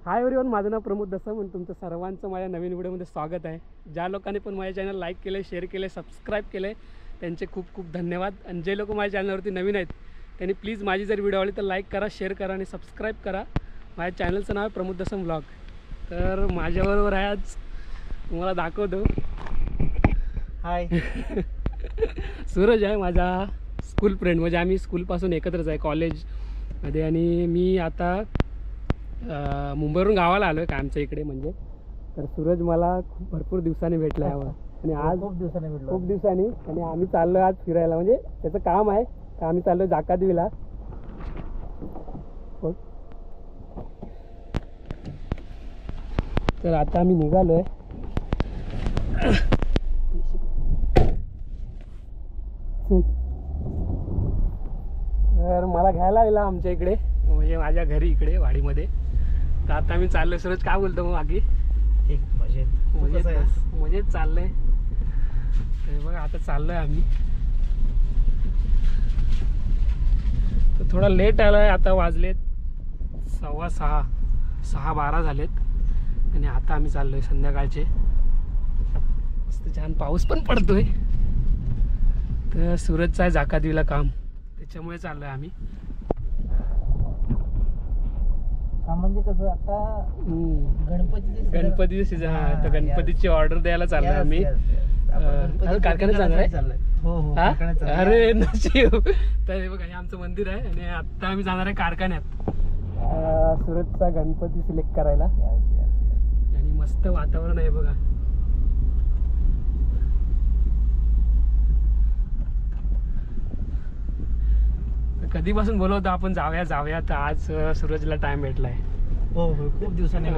Hi everyone, माझं नाव प्रमोद दसम आणि तुमचं सर्वांचं माझ्या नवीन व्हिडिओमध्ये स्वागत आहे. ज्या लोकांनी पण माझ्या चॅनल लाईक केले, शेअर केले, सबस्क्राईब केले त्यांचे खूप खूप धन्यवाद. आणि जे लोक माझ्या चॅनलवरती नवीन आहेत त्यांनी प्लीज माझी जर व्हिडिओ आवडली तर लाईक करा, शेअर करा आणि सबस्क्राईब करा. माझ्या चॅनलचं नाव आहे प्रमोद दसम व्लॉग. तर माझ्याबरोबर आहे आज, तुम्हाला दाखवतो. हाय. सूरज आहे माझा स्कूल फ्रेंड, म्हणजे आम्ही स्कूलपासून एकत्रच आहे कॉलेजमध्ये. आणि मी आता मुंबईवरून गावाला आलो आहे का आमच्या इकडे म्हणजे. तर सूरज मला खूप भरपूर दिवसांनी भेटला आहे आणि आज खूप दिवसांनी भेटलो. खूप दिवसांनी. आणि आम्ही चाललो आज फिरायला, म्हणजे त्याचं काम आहे. तर आम्ही चाललो जाकादेवीला. तर आता आम्ही निघालो आहे. तर मला घ्यायला आलेला आमच्या इकडे, म्हणजे माझ्या घरी इकडे वाडीमध्ये. तर आता मी चाललोय. सूरज काय बोलतो मग बाकी? ठीक, मजेत चाललंय. तर बघा आता चाललोय आम्ही. तर थोडा लेट आलोय. आता वाजलेत 6:15, 6:12 झालेत. आणि आता आम्ही चाललोय संध्याकाळचे. मस्त छान पाऊस पण पडतोय. तर सूरजचं आहे जाकादेवीला काम, त्याच्यामुळे चाललोय आम्ही. म्हणजे कसं आता गणपतीचे सीझन आहे, तर गणपतीची ऑर्डर द्यायला चाललोय आम्ही. कारखान्यात जाणार आहे. अरे नशीब. तर हे बघा, हे आमचं मंदिर आहे आणि आता आम्ही जाणार आहे कारखान्यात सुरतचा गणपती सिलेक्ट करायला. आणि मस्त वातावरण आहे बघा. कधीपासून बोलवतो आपण जाऊया तर आज सूरजला टाइम भेटलाय. हो हो, खूप दिवसांनी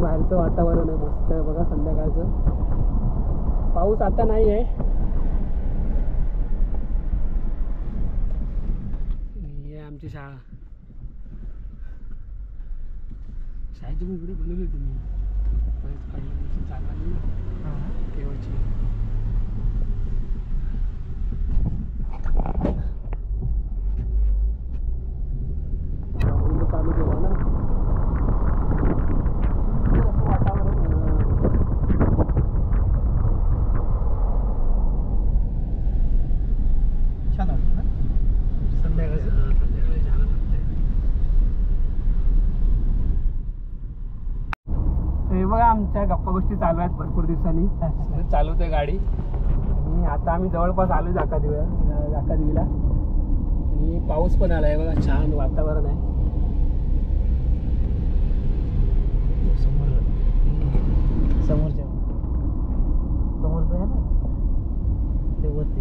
बाहेरचं वातावरण आहे मस्त आहे बघा संध्याकाळचं. पाऊस आता नाही आहे. ही आहे आमची शाळा. शाळेची पण व्हिडिओ बनवली तुम्ही तेव्हाची. चालू केला ना वातावरण. छान वाटतं ना संध्याकाळी छान वाटतंय. हे बघा आमच्या गप्पा गोष्टी चालू आहेत भरपूर दिवसांनी. चालवतोय गाडी. आणि आता आम्ही जवळपास आलो जाकादेवीला. आणि पाऊस पण आलाय बघा, छान वातावरण आहे. समोरचं आहे ना ते वरती.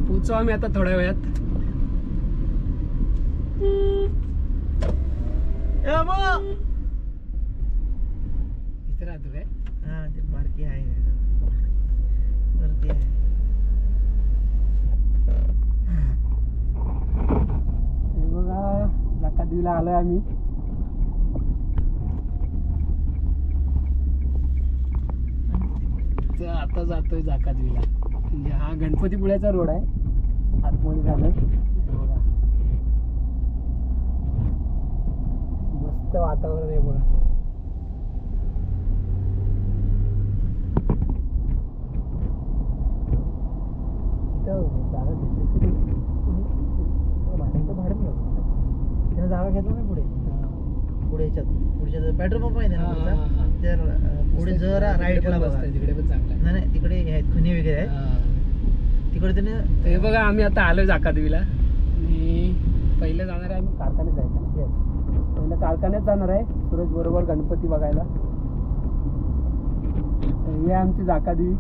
पोचू आम्ही आता थोड्या वेळात. इथे राहतो काय? हा, ते बारकी आहे वरती आहे. हे बघा जाकादेवीला आलोय आम्ही. तर आता जातोय जाकादेवीला. म्हणजे हा गणपतीपुळ्याचा रोड आहे. आतमध्ये झालंय बघा. मस्त वातावरण आहे बघा. त्यानं जागा घेतला ना पुढे याच्यात पुढच्या पेट्रोल पंप आहे ना तर पुढे जरा राईटला बघा. तिकडे पण चांगला नाही तिकडे हे आहेत खणी वगैरे आहेत तिकडे त्याने. हे बघा आम्ही आता आलोय जाकादेवीला. आणि पहिले जाणार आहे आम्ही कारखान्यात जायचं. पहिलं कारखान्यात जाणार आहे सूरज बरोबर गणपती बघायला. ही आहे आमची जाकादेवी.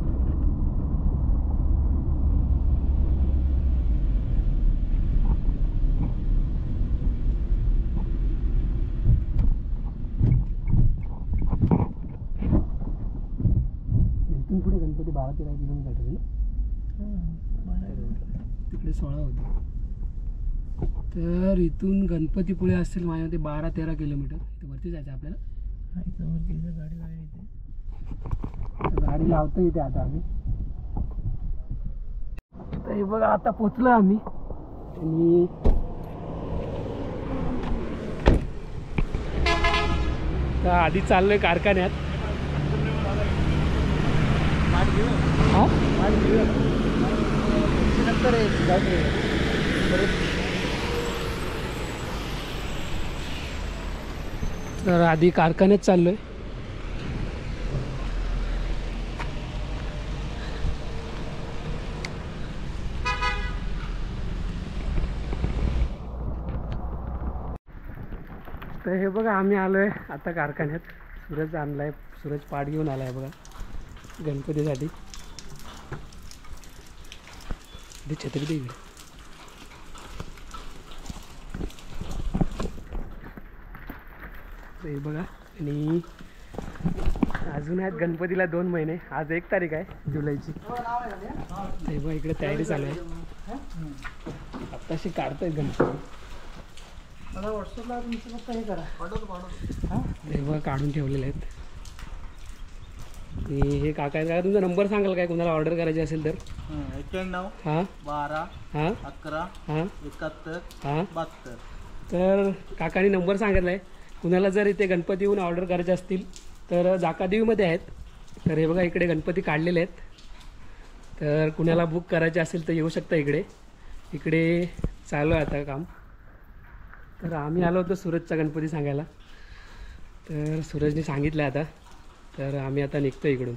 इथून पुढे गणपती 12-13 किलोमीटर आहे. तिकडे 16 होते. तर इथून गणपतीपुळे असेल माझ्यामध्ये 12-13 किलोमीटर. वरती जायचं आपल्याला. गाडी गाडी लावतो इथे आता आम्ही. तर हे बघा आता पोचलो आम्ही आणि तर आधी चाललोय कारखान्यात. हा नंतर तर आधी कारखान्यात चाललोय. तर हे बघा आम्ही आलोय आता कारखान्यात. सूरज आणलाय, सूरज पाट घेऊन आलाय बघा गणपतीसाठी. छत्री दे इकडे. हे बघा आणि अजून आहेत गणपतीला 2 महिने. आज 1 तारीख आहे जुलैची. हे बघा इकडे तयारी चालू आहे. आत्ताशी काढतोय गणपती. मला व्हॉट्सअपला तुमचं फक्त हे करा, पाठवतो. हे बघा काढून ठेवलेले आहेत. हे काका आहेत. काका तुमचा नंबर सांगाल काय कोणाला ऑर्डर करायची असेल तर? 91 हां 12 हां 11 हां 71 हां 72. तर काकाने नंबर सांगितला आहे. कुणाला जर इथे गणपती येऊन ऑर्डर करायचे असतील तर जाकादेवीमध्ये आहेत. तर हे बघा इकडे गणपती काढलेले आहेत. तर कुणाला बुक करायचे असेल तर येऊ शकता इकडे. इकडे चालू आहे आता काम. तर आम्ही आलो होतो सूरजचा गणपती सांगायला. तर सूरजने सांगितलं आता. तर आम्ही आता निघतो इकडून.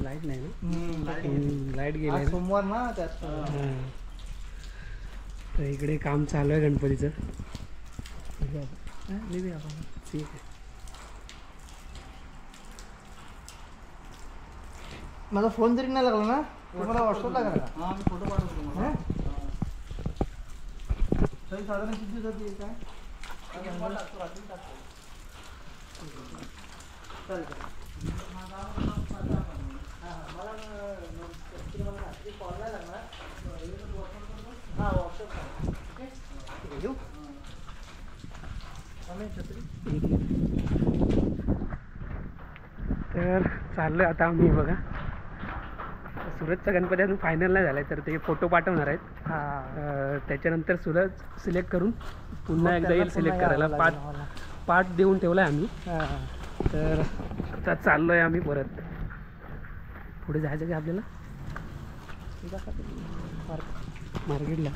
लाईट नाही ना, लाईट गेली आहे ना. सोमवार ना त्यात. हां. तर इकडे काम चालू आहे गणपतीचं. ठीक आहे. माझा फोन जरी नाही लागला ना तुम्हाला व्हॉट्सअपला करा. हां मी फोटो पाठवतो तुम्हाला. तरी साधारण किती दिवसात येईल काय? चालेल. हां व्हॉट्सअप करा. ओके येऊ. तर चाललो आता आम्ही बघा. सूरजचा गणपती अजून फायनल नाही झाला आहे. तर ते फोटो पाठवणार आहेत. त्याच्यानंतर सूरज सिलेक्ट करून पुन्हा एकदा येईल सिलेक्ट करायला. पाठ देऊन ठेवला आहे आम्ही. तर आता चाललो आहे आम्ही परत. पुढे जायचं की आपल्याला मार्केटला.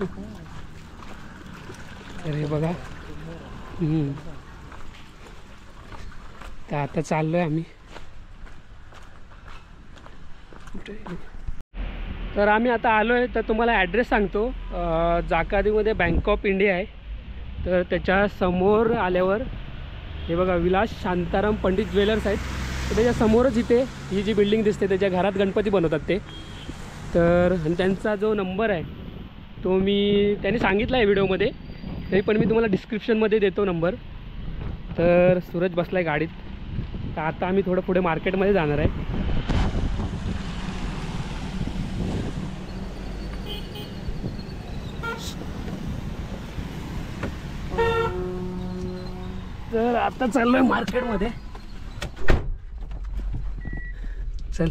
तर हे बघा तर आता चाललो आहे आम्ही. तर आम्ही आता आलो आहे. तर तुम्हाला ॲड्रेस सांगतो. जाकादेवीमध्ये बँक ऑफ इंडिया आहे. तर त्याच्या समोर आल्यावर हे बघा विलास शांताराम पंडित ज्वेलर्स आहेत. तर त्याच्या समोरच इथे ही जी बिल्डिंग दिसते त्याच्या घरात गणपती बनवतात ते. तर आणि त्यांचा जो नंबर आहे तो त्यांनी सांगितला आहे व्हिडिओमध्ये. तरी पण मी तुम्हाला डिस्क्रिप्शनमध्ये देतो नंबर. तर सूरज बसला आहे गाडीत. तर आता आम्ही थोडं पुढे मार्केटमध्ये जाणार आहे. तर आता चाललो आहे मार्केटमध्ये. चल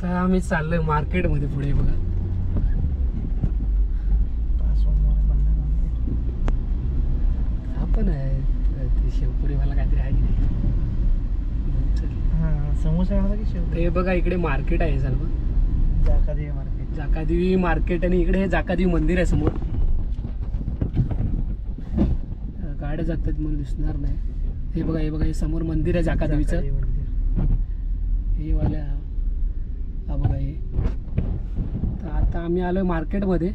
तर आम्ही चाललोय मार्केटमध्ये पुढे बघा. आपण आहे ते शेवपुरीवाला काहीतरी आहे की नाही. समोसा आणला की शेव. हे बघा इकडे मार्केट आहे सर्व. जाकादेवी मार्केट. जाकादेवी मार्केट आणि इकडे हे जाकादेवी मंदिर आहे समोर. गाड्या जातात मला दिसणार नाही. हे बघा हे समोर मंदिर आहे जाकादेवीचं. हे वाल्या हा बघा हे. तर आता आम्ही आलोय मार्केटमध्ये.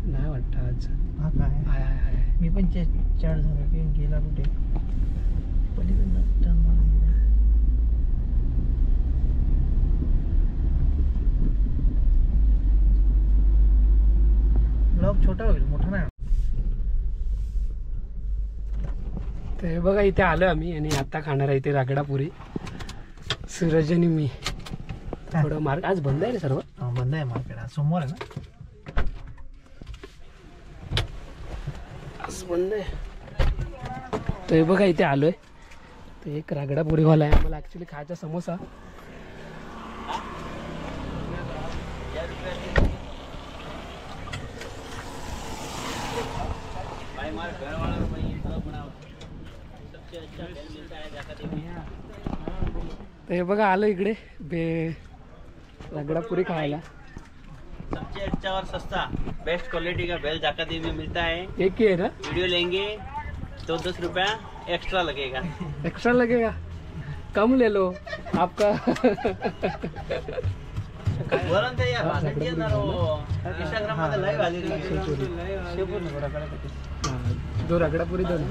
नाही वाटतं आज. हा काय आहे. मी पण चार झालं गेला कुठे छोटा होईल, मोठा नाही. तर हे बघा इथे आलो आम्ही आणि आता खाणार आहे इथे रगडापुरी. सूरज आणि मी. थोडं मार्ग आज बंद आहे ना सर्व. बंद आहे मार्केट, आज सोमवार आहे ना. आज बंद आहे. तर हे बघा इथे आलोय. तर एक रगडापुरीवाला आहे. आम्हाला ॲक्च्युली खायचा समोसा. तर हे बघा आलं इकडे रगडापुरी खायला. सबसे अच्छा और सस्ता बेस्ट क्वालिटी का भेल जाकाती में मिलता है. एक ही है ना? वीडियो लेंगे तो 10 रुपया एक्स्ट्रा लगेगा. एक्स्ट्रा लगेगा? कम ले लो आपका. वरून ते यार भाषण दिया ना इंस्टाग्राम मध्ये लाईव्ह आली रे. दो रगडापुरी दोन.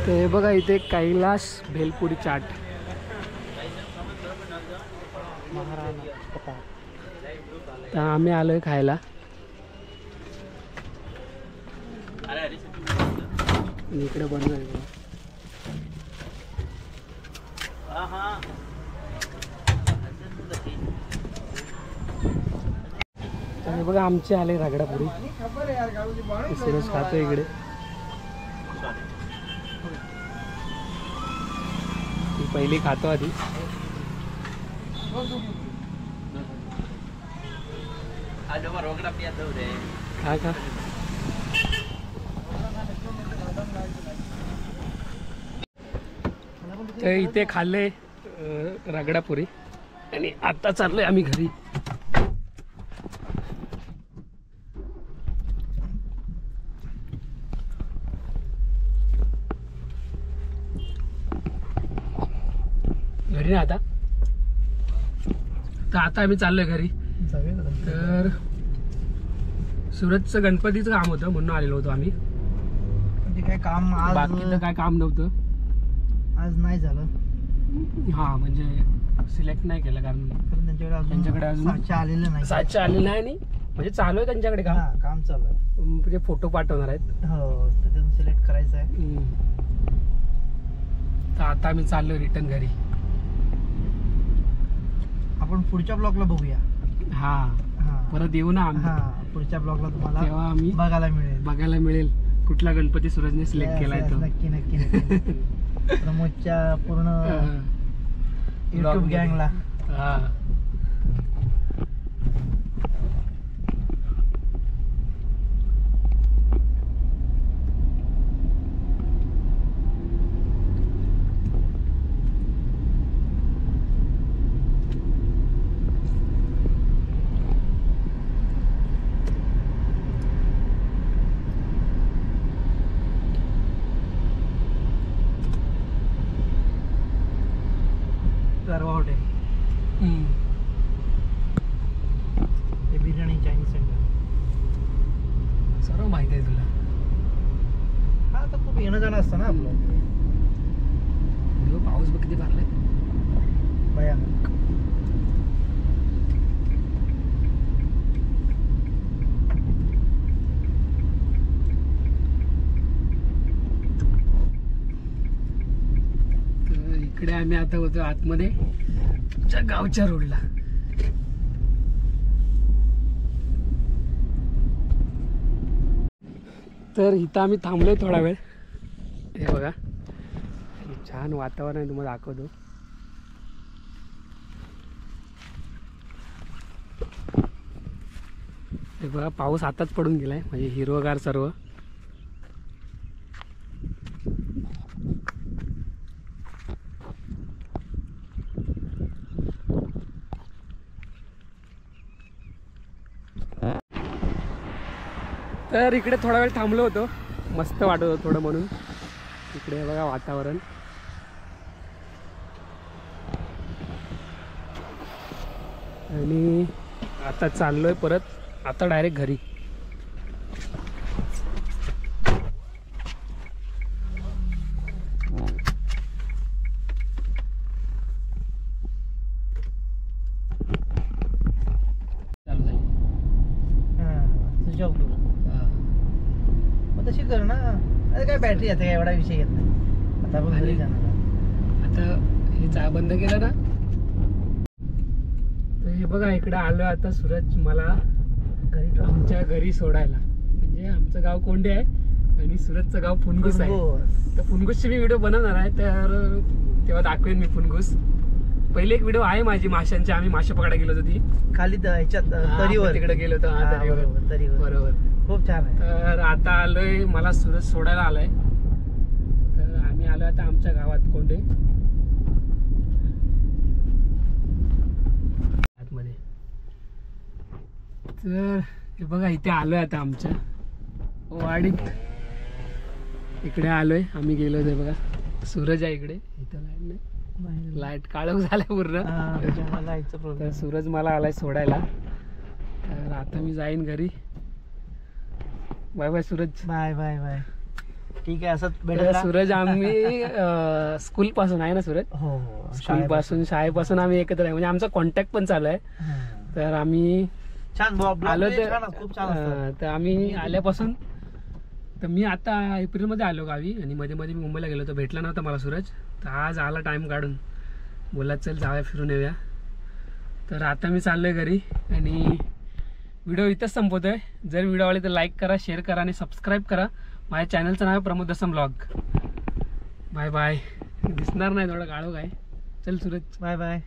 तर हे बघा इथे कैलास भेलपुरी चाट. तर आम्ही आलोय खायला. इकडे बनवाय तर बघा आमचे आले रगडापुरी. सिरियस खातो इकडे. ती पहिली खातो आधी. खा खा. तर इथे खाल्ले रगडापुरी आणि आता चाललोय आम्ही घरी. घरी ना आता. तर आता आम्ही चाललोय घरी. तर सुरतचं गणपतीचं काम होतं म्हणून आलेलो होतो आम्ही. काय काम आज, बाकीचं काय काम नव्हतं आज नाही झालं. हा म्हणजे सिलेक्ट नाही केलं कारण त्यांच्याकडे अजून 700 आलेले नाही. 700 आलेलं नाही आणि म्हणजे चालू आहे त्यांच्याकडे काम. काम चालू आहे. म्हणजे फोटो पाठवणार आहेत. हो, त्याच्यातून सिलेक्ट करायचं आहे. तर आता आम्ही चाललो रिटर्न घरी. आपण पुढच्या ब्लॉगला बघूया. हा परत येऊ ना आम्ही. पुढच्या ब्लॉगला तुम्हाला तेव्हा आम्ही बघायला मिळेल कुठला गणपती सूरजने सिलेक्ट केलाय तो. नक्की नक्की नक्की. प्रमोदच्या पूर्ण युट्यूब गँगला. हा हॉटेल हे बिर्याणी चायनीज सेंटर सर्व माहिती आहे तुला. हा तर खूप येणं जाणं असतं ना आपलं. पाऊस बघ किती भरलाय भयानक. इकडे आम्ही आता होतो आतमध्ये गावच्या रोडला. तर इथं आम्ही थांबलोय थोडा वेळ. हे बघा छान वातावरण आहे, तुम्हाला दाखवतो. हे बघा पाऊस आताच पडून गेलाय म्हणजे हिरवगार सर्व. तर इकडे थोडा वेळ थांबलो होतो, मस्त वाटत होतं थोडं म्हणून. इकडे बघा वातावरण. आणि आता चाललोय परत, आता डायरेक्ट घरी. कर ना. अरे काय बॅटरी येते काय एवढा विषय येत नाही. आता आपण घरी जाणार. आता हे चहा बंद केलं ना तर हे बघा इकडे आलो आता सूरज मला घरी आमच्या घरी सोडायला. म्हणजे आमचं गाव कोंडे आहे आणि सूरजचं गाव फुनगुस आहे. तर फुनगुसची मी व्हिडिओ बनवणार आहे तर तेव्हा दाखवेन मी फुनगुस. पहिली एक व्हिडिओ आहे माझी माशांची. आम्ही मासे पकडायला गेलो होतो ती खाली ह्याच्यात तरीवर तिकडे गेलो होतो. हा, तरीवर बरोबर. खूप छान आहे. तर आता आलोय मला सूरज सोडायला आलाय. तर आम्ही आलोय आता आमच्या गावात कोंडे आतमध्ये. तर हे बघा इथे आलोय आता आमच्या वाडीत. इकडे आलोय आम्ही गेलो होतो बघा. सूरज आहे इकडे. इथं लाईट नाही. लाईट काळोख झालाय पूर्ण. तर सूरज मला आलाय सोडायला. तर आता मी जाईन घरी. Bye bye Suraj. Bye bye bye. ठीक आहे असंच तर भेटेल. सूरज आम्ही स्कूल पासून आहे ना सूरज. हो हो स्कूल पासून शाळेपासून आम्ही एकत्र आहे. म्हणजे आमचा कॉन्टॅक्ट पण चालू आहे. तर आम्ही छान आलो खूप छान. तर आम्ही आल्यापासून तर मी आता एप्रिलमध्ये आलो गावी आणि मध्ये मध्ये मी मुंबईला गेलो होतो. भेटला नव्हता मला सूरज. तर आज आला टाइम काढून. बोला चल जाऊया फिरून येऊया. तर आता मी चाललोय घरी आणि व्हिडिओ इथंच संपवतोय. जर व्हिडिओ आवडले तर लाईक करा, शेअर करा आणि सबस्क्राईब करा. माझ्या चॅनलचं नाव आहे प्रमोद दसम ब्लॉग. Bye bye. दिसणार नाही थोडं काळोख आहे. चल सूरज. Bye bye.